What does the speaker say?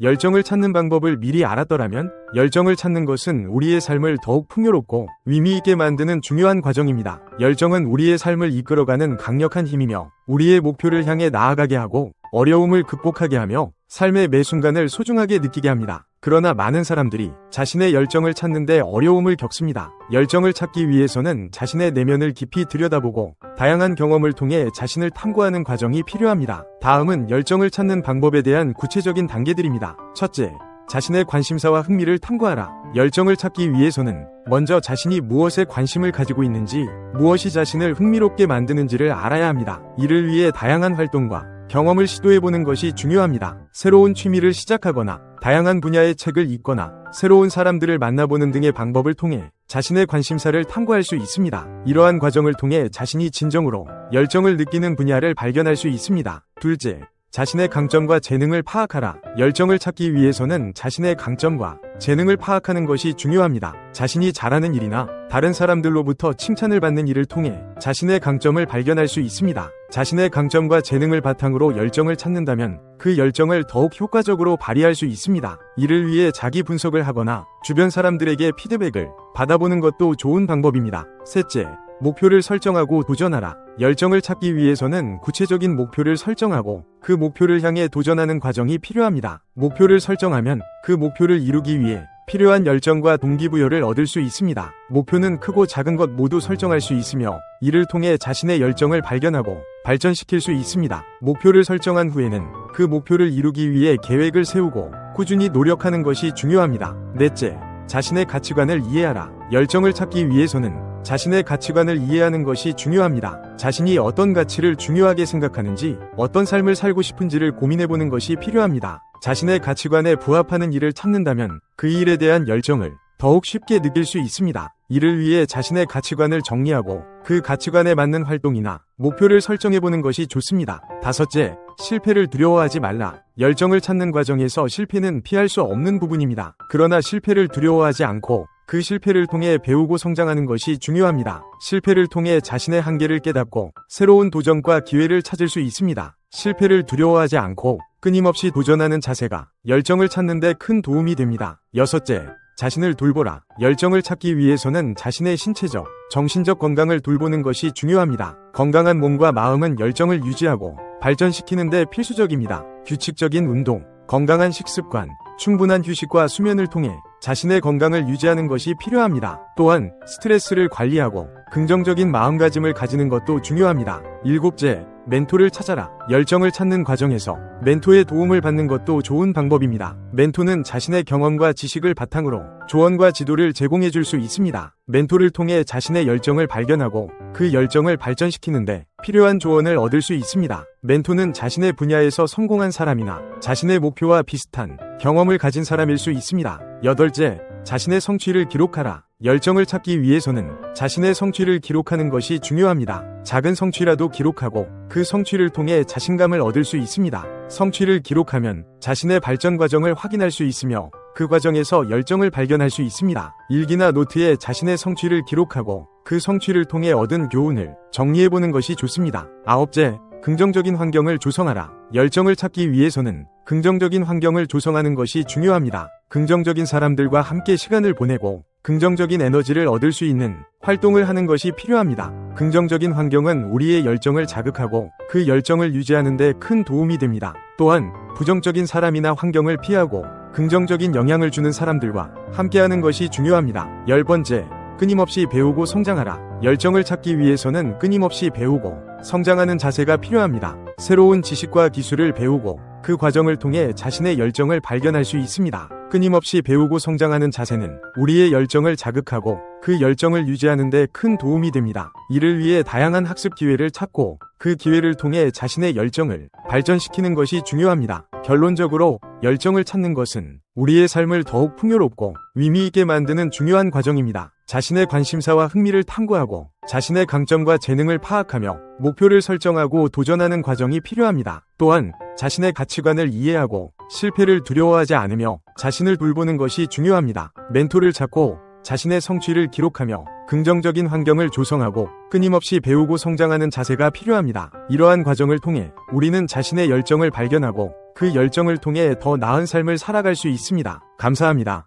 열정을 찾는 방법을 미리 알았더라면 열정을 찾는 것은 우리의 삶을 더욱 풍요롭고 의미있게 만드는 중요한 과정입니다. 열정은 우리의 삶을 이끌어가는 강력한 힘이며 우리의 목표를 향해 나아가게 하고 어려움을 극복하게 하며 삶의 매 순간을 소중하게 느끼게 합니다. 그러나 많은 사람들이 자신의 열정을 찾는데 어려움을 겪습니다. 열정을 찾기 위해서는 자신의 내면을 깊이 들여다보고 다양한 경험을 통해 자신을 탐구하는 과정이 필요합니다. 다음은 열정을 찾는 방법에 대한 구체적인 단계들입니다. 첫째, 자신의 관심사와 흥미를 탐구하라. 열정을 찾기 위해서는 먼저 자신이 무엇에 관심을 가지고 있는지, 무엇이 자신을 흥미롭게 만드는지를 알아야 합니다. 이를 위해 다양한 활동과 경험을 시도해보는 것이 중요합니다. 새로운 취미를 시작하거나 다양한 분야의 책을 읽거나 새로운 사람들을 만나보는 등의 방법을 통해 자신의 관심사를 탐구할 수 있습니다. 이러한 과정을 통해 자신이 진정으로 열정을 느끼는 분야를 발견할 수 있습니다. 둘째, 자신의 강점과 재능을 파악하라. 열정을 찾기 위해서는 자신의 강점과 재능을 파악하는 것이 중요합니다. 자신이 잘하는 일이나 다른 사람들로부터 칭찬을 받는 일을 통해 자신의 강점을 발견할 수 있습니다. 자신의 강점과 재능을 바탕으로 열정을 찾는다면 그 열정을 더욱 효과적으로 발휘할 수 있습니다. 이를 위해 자기 분석을 하거나 주변 사람들에게 피드백을 받아보는 것도 좋은 방법입니다. 셋째, 목표를 설정하고 도전하라. 열정을 찾기 위해서는 구체적인 목표를 설정하고 그 목표를 향해 도전하는 과정이 필요합니다. 목표를 설정하면 그 목표를 이루기 위해 필요한 열정과 동기부여를 얻을 수 있습니다. 목표는 크고 작은 것 모두 설정할 수 있으며 이를 통해 자신의 열정을 발견하고 발전시킬 수 있습니다. 목표를 설정한 후에는 그 목표를 이루기 위해 계획을 세우고 꾸준히 노력하는 것이 중요합니다. 넷째, 자신의 가치관을 이해하라. 열정을 찾기 위해서는 자신의 가치관을 이해하는 것이 중요합니다. 자신이 어떤 가치를 중요하게 생각하는지, 어떤 삶을 살고 싶은지를 고민해보는 것이 필요합니다. 자신의 가치관에 부합하는 일을 찾는다면 그 일에 대한 열정을 더욱 쉽게 느낄 수 있습니다. 이를 위해 자신의 가치관을 정리하고 그 가치관에 맞는 활동이나 목표를 설정해보는 것이 좋습니다. 다섯째, 실패를 두려워하지 말라. 열정을 찾는 과정에서 실패는 피할 수 없는 부분입니다. 그러나 실패를 두려워하지 않고 그 실패를 통해 배우고 성장하는 것이 중요합니다. 실패를 통해 자신의 한계를 깨닫고 새로운 도전과 기회를 찾을 수 있습니다. 실패를 두려워하지 않고 끊임없이 도전하는 자세가 열정을 찾는 데 큰 도움이 됩니다. 여섯째, 자신을 돌보라. 열정을 찾기 위해서는 자신의 신체적, 정신적 건강을 돌보는 것이 중요합니다. 건강한 몸과 마음은 열정을 유지하고 발전시키는 데 필수적입니다. 규칙적인 운동, 건강한 식습관, 충분한 휴식과 수면을 통해 자신의 건강을 유지하는 것이 필요합니다. 또한 스트레스를 관리하고 긍정적인 마음가짐을 가지는 것도 중요합니다. 일곱째, 멘토를 찾아라. 열정을 찾는 과정에서 멘토의 도움을 받는 것도 좋은 방법입니다. 멘토는 자신의 경험과 지식을 바탕으로 조언과 지도를 제공해 줄 수 있습니다. 멘토를 통해 자신의 열정을 발견하고 그 열정을 발전시키는데 필요한 조언을 얻을 수 있습니다. 멘토는 자신의 분야에서 성공한 사람이나 자신의 목표와 비슷한 경험을 가진 사람일 수 있습니다. 여덟째, 자신의 성취를 기록하라. 열정을 찾기 위해서는 자신의 성취를 기록하는 것이 중요합니다. 작은 성취라도 기록하고 그 성취를 통해 자신감을 얻을 수 있습니다. 성취를 기록하면 자신의 발전 과정을 확인할 수 있으며 그 과정에서 열정을 발견할 수 있습니다. 일기나 노트에 자신의 성취를 기록하고 그 성취를 통해 얻은 교훈을 정리해보는 것이 좋습니다. 아홉째, 긍정적인 환경을 조성하라. 열정을 찾기 위해서는 긍정적인 환경을 조성하는 것이 중요합니다. 긍정적인 사람들과 함께 시간을 보내고 긍정적인 에너지를 얻을 수 있는 활동을 하는 것이 필요합니다. 긍정적인 환경은 우리의 열정을 자극하고 그 열정을 유지하는 데 큰 도움이 됩니다. 또한 부정적인 사람이나 환경을 피하고 긍정적인 영향을 주는 사람들과 함께하는 것이 중요합니다. 10번째, 끊임없이 배우고 성장하라. 열정을 찾기 위해서는 끊임없이 배우고 성장하는 자세가 필요합니다. 새로운 지식과 기술을 배우고 그 과정을 통해 자신의 열정을 발견할 수 있습니다. 끊임없이 배우고 성장하는 자세는 우리의 열정을 자극하고 그 열정을 유지하는 데 큰 도움이 됩니다. 이를 위해 다양한 학습 기회를 찾고 그 기회를 통해 자신의 열정을 발전시키는 것이 중요합니다. 결론적으로 열정을 찾는 것은 우리의 삶을 더욱 풍요롭고 의미있게 만드는 중요한 과정입니다. 자신의 관심사와 흥미를 탐구하고 자신의 강점과 재능을 파악하며 목표를 설정하고 도전하는 과정이 필요합니다. 또한 자신의 가치관을 이해하고 실패를 두려워하지 않으며 자신을 돌보는 것이 중요합니다. 멘토를 찾고 자신의 성취를 기록하며 긍정적인 환경을 조성하고 끊임없이 배우고 성장하는 자세가 필요합니다. 이러한 과정을 통해 우리는 자신의 열정을 발견하고 그 열정을 통해 더 나은 삶을 살아갈 수 있습니다. 감사합니다.